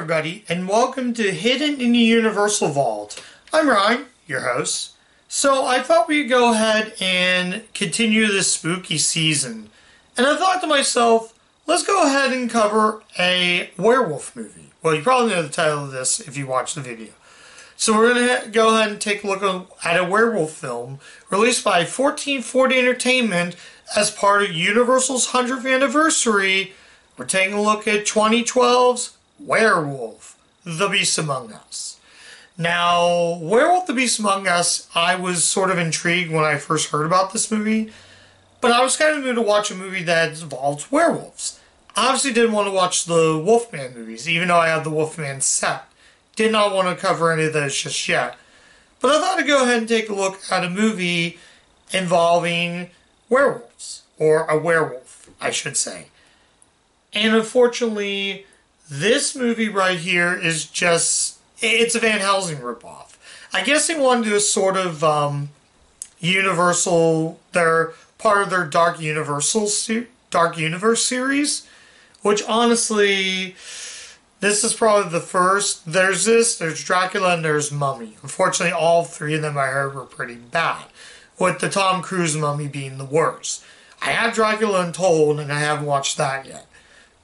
everybody, and welcome to Hidden in the Universal Vault. I'm Ryan, your host. So I thought we'd go ahead and continue this spooky season. And I thought to myself, let's go ahead and cover a werewolf movie. Well, you probably know the title of this if you watch the video. So we're going to go ahead and take a look at a werewolf film released by 1440 Entertainment as part of Universal's 100th anniversary. We're taking a look at 2012's Werewolf, The Beast Among Us. Now, Werewolf, The Beast Among Us, I was sort of intrigued when I first heard about this movie, but I was kind of in the mood to watch a movie that involves werewolves. I obviously didn't want to watch the Wolfman movies, even though I had the Wolfman set. Did not want to cover any of those just yet. But I thought I'd go ahead and take a look at a movie involving werewolves, or a werewolf, I should say. And unfortunately, this movie right here is just, it's a Van Helsing ripoff. I guess they wanted to do a sort of Universal, they're part of their Dark Universe series, which honestly, this is probably the first. There's Dracula, and there's Mummy. Unfortunately, all three of them I heard were pretty bad, with the Tom Cruise Mummy being the worst. I have Dracula Untold, and I haven't watched that yet.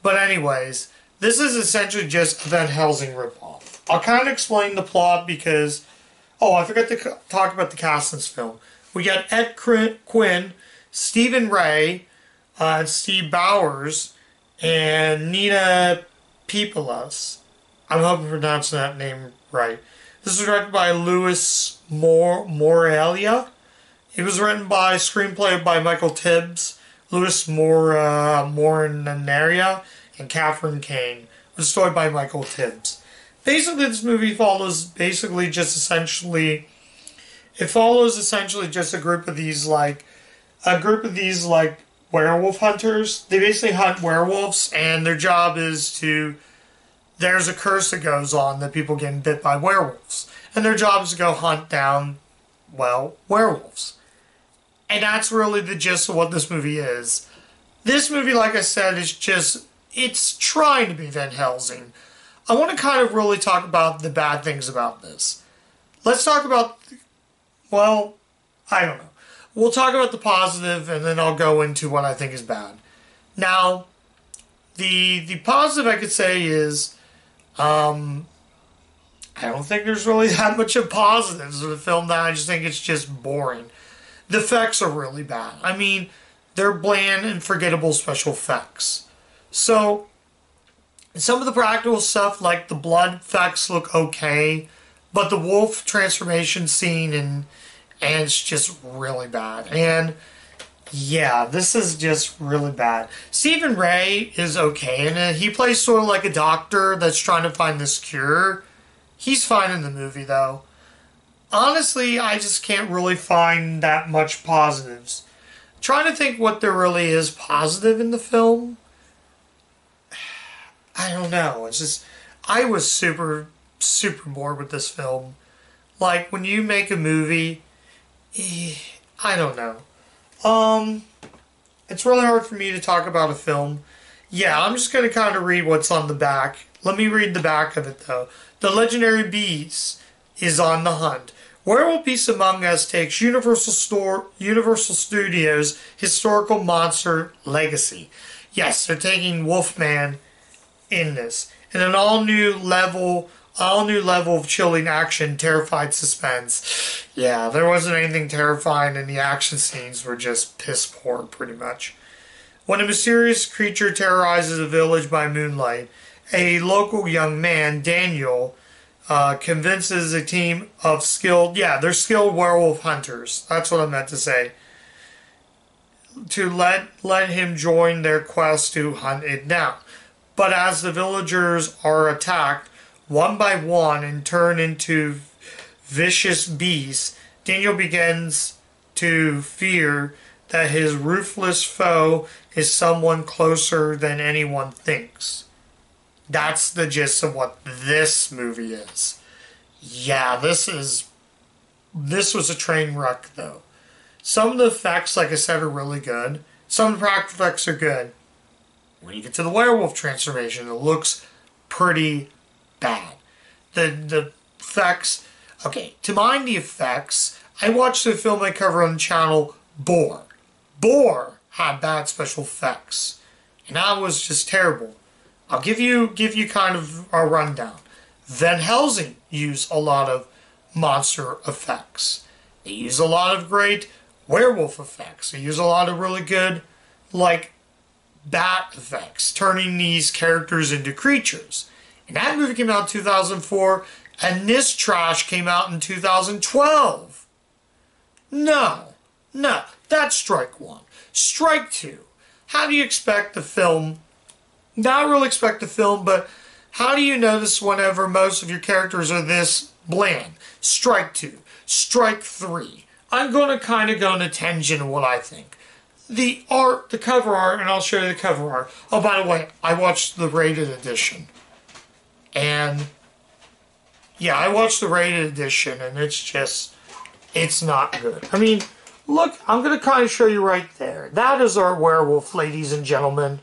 But anyways, this is essentially just a Van Helsing ripoff. I'll kind of explain the plot because, I forgot to talk about the cast in this film. We got Ed Quinn, Stephen Ray, Steve Bowers, and Nina Peepelas. I'm hoping I'm pronouncing that name right. This was directed by Louis Morelia. It was written by, screenplay by Michael Tibbs, Louis Morinaria, and Catherine Kane. It was story by Michael Tibbs. Basically, this movie follows just a group of these werewolf hunters. They basically hunt werewolves, and their job is there's a curse that goes on that people getting bit by werewolves. And their job is to go hunt down, werewolves. And that's really the gist of what this movie is. This movie, like I said, it's trying to be Van Helsing. I want to kind of really talk about the bad things about this. Let's talk about, I don't know. We'll talk about the positive, and then I'll go into what I think is bad. Now, the positive I could say is, I don't think there's really that much of positives of the film. That I just think it's just boring. The effects are really bad. I mean, they're bland and forgettable special effects. So, some of the practical stuff, like the blood effects, look okay, but the wolf transformation scene and it's just really bad. And yeah, this is just really bad. Stephen Ray is okay in it. He plays sort of like a doctor that's trying to find this cure. He's fine in the movie, though. Honestly, I just can't really find that much positives. I'm trying to think what there really is positive in the film. I don't know. It's just, I was super, super bored with this film. Like, when you make a movie, I don't know. It's really hard for me to talk about a film. Yeah, I'm just going to kind of read what's on the back. Let me read the back of it, though. The legendary beast is on the hunt. Werewolf Beast Among Us takes Universal Studios' historical monster legacy. Yes, they're taking Wolfman in this. And an all-new level of chilling action, terrified suspense. Yeah, there wasn't anything terrifying, and the action scenes were just piss poor, pretty much. When a mysterious creature terrorizes a village by moonlight, a local young man, Daniel, convinces a team of skilled werewolf hunters, that's what I meant to say, to let him join their quest to hunt it down. But as the villagers are attacked one by one and turn into vicious beasts, Daniel begins to fear that his ruthless foe is someone closer than anyone thinks. That's the gist of what this movie is. Yeah, this was a train wreck, though. Some of the effects, like I said, are really good. Some of the practical effects are good. When you get to the werewolf transformation, it looks pretty bad. The effects, okay, to mind the effects, I watched the film I cover on the channel, Boar. Boar had bad special effects, and that was just terrible. I'll give you kind of a rundown. Van Helsing used a lot of monster effects. They use a lot of great werewolf effects. They use a lot of really good, like, bat effects, turning these characters into creatures. And that movie came out in 2004, and this trash came out in 2012. No, that's strike one. Strike two. How do you expect the film, not really expect the film, but how do you notice whenever most of your characters are this bland? Strike two. Strike three. I'm going to kind of go on a tangent of what I think. The art, the cover art, and I'll show you the cover art. Oh, by the way, I watched the rated edition. And, yeah, I watched the rated edition, and it's not good. I mean, look, I'm going to kind of show you right there. That is our werewolf, ladies and gentlemen.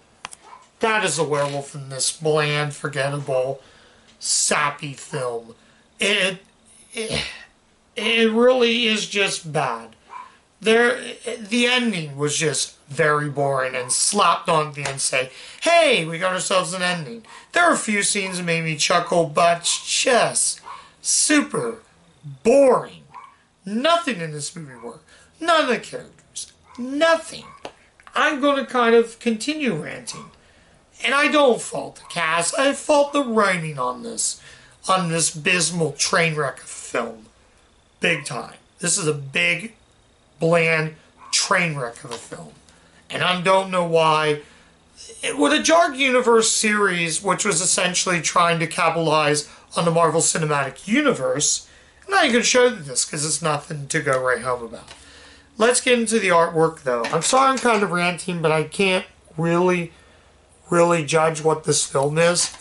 That is a werewolf in this bland, forgettable, sappy film. It really is just bad. The ending was just very boring and slapped on the end and say, hey, we got ourselves an ending. There are a few scenes that made me chuckle, but just super boring. Nothing in this movie worked. None of the characters. Nothing. I'm going to kind of continue ranting. And I don't fault the cast. I fault the writing on this abysmal train wreck of film. Big time. This is a big, bland train wreck of a film. And I don't know why. With a Dark Universe series, which was essentially trying to capitalize on the Marvel Cinematic Universe, I'm not even going to show this because it's nothing to go right home about. Let's get into the artwork, though. I'm sorry I'm kind of ranting, but I can't really judge what this film is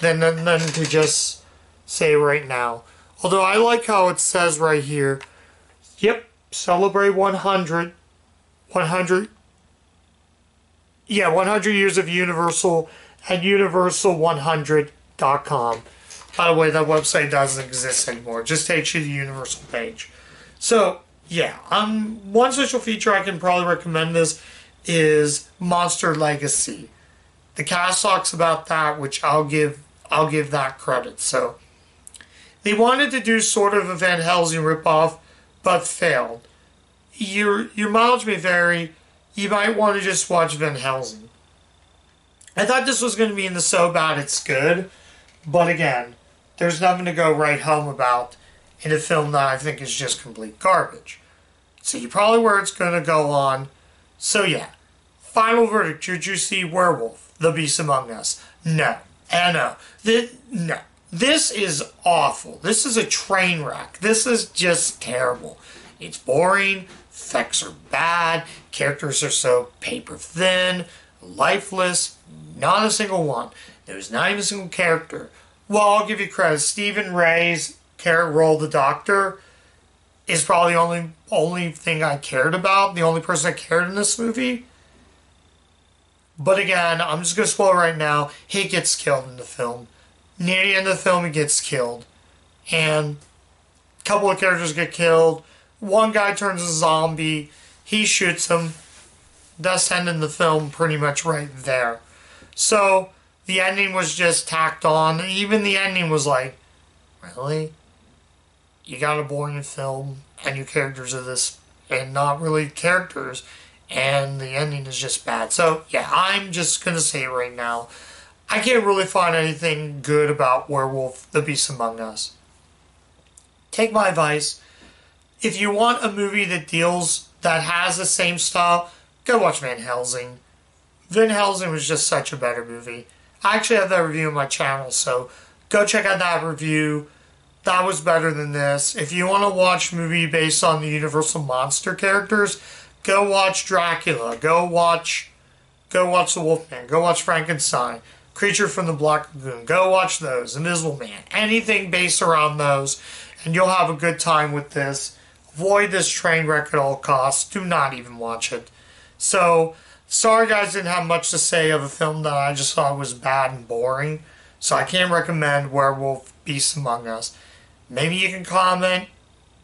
than to just say right now. Although I like how it says right here, yep, celebrate 100 years of Universal at universal100.com. By the way, that website doesn't exist anymore. It just takes you to the Universal page. So, yeah, one special feature I can probably recommend this is Monster Legacy. The cast talks about that, which I'll give that credit. So, they wanted to do sort of a Van Helsing ripoff, but failed. Your mileage may vary. You might want to just watch Van Helsing. I thought this was going to be in the so bad it's good, but again, there's nothing to go right home about in a film that I think is just complete garbage. So you probably where it's going to go on. So yeah, final verdict. Did you see Werewolf, The Beast Among Us? No. And no. No. This is awful. This is a train wreck. This is just terrible. It's boring. Effects are bad. Characters are so paper thin, lifeless. Not a single one. There's not even a single character. Well, I'll give you credit. Stephen Ray's role, the Doctor, is probably the only thing I cared about. The only person I cared in this movie. But again, I'm just going to spoil right now. He gets killed in the film. Near the end of the film, he gets killed. And a couple of characters get killed. One guy turns a zombie. He shoots him. Thus ending the film pretty much right there. So, the ending was just tacked on. Even the ending was like, really? You got a boring film, and your characters are this, and not really characters, and the ending is just bad. So, yeah, I'm just going to say it right now. I can't really find anything good about Werewolf, The Beast Among Us. Take my advice. If you want a movie that has the same style, go watch Van Helsing. Van Helsing was just such a better movie. I actually have that review on my channel, so go check out that review. That was better than this. If you want to watch a movie based on the Universal Monster characters, go watch Dracula. Go watch The Wolfman. Go watch Frankenstein. Creature from the Black Lagoon. Go watch those. Invisible Man. Anything based around those, and you'll have a good time with this. Avoid this train wreck at all costs. Do not even watch it. So, sorry guys, didn't have much to say of a film that I just thought was bad and boring. So I can't recommend Werewolf Beasts Among Us. Maybe you can comment,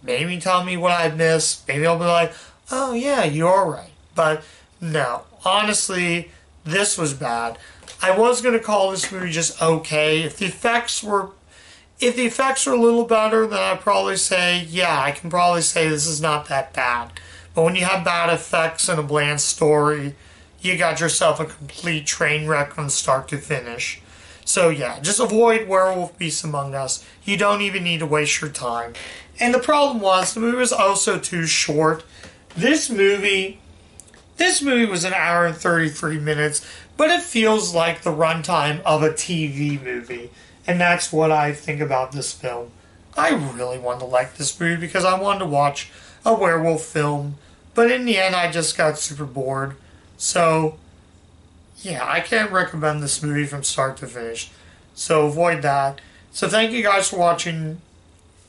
maybe tell me what I missed, maybe I'll be like, oh yeah, you're right. But no, honestly, this was bad. I was going to call this movie just okay. If the effects were a little better, then I'd probably say, yeah, I can probably say this is not that bad. But when you have bad effects and a bland story, you got yourself a complete train wreck from start to finish. So yeah, just avoid Werewolf Beasts Among Us. You don't even need to waste your time. And the problem was, the movie was also too short. This movie was an hour and 33 minutes, but it feels like the runtime of a TV movie. And that's what I think about this film. I really wanted to like this movie because I wanted to watch a werewolf film, but in the end I just got super bored. So, yeah, I can't recommend this movie from start to finish. So avoid that. So thank you guys for watching.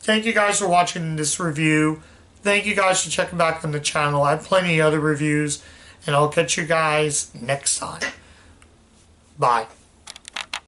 Thank you guys for watching this review. Thank you guys for checking back on the channel. I have plenty of other reviews, and I'll catch you guys next time. Bye.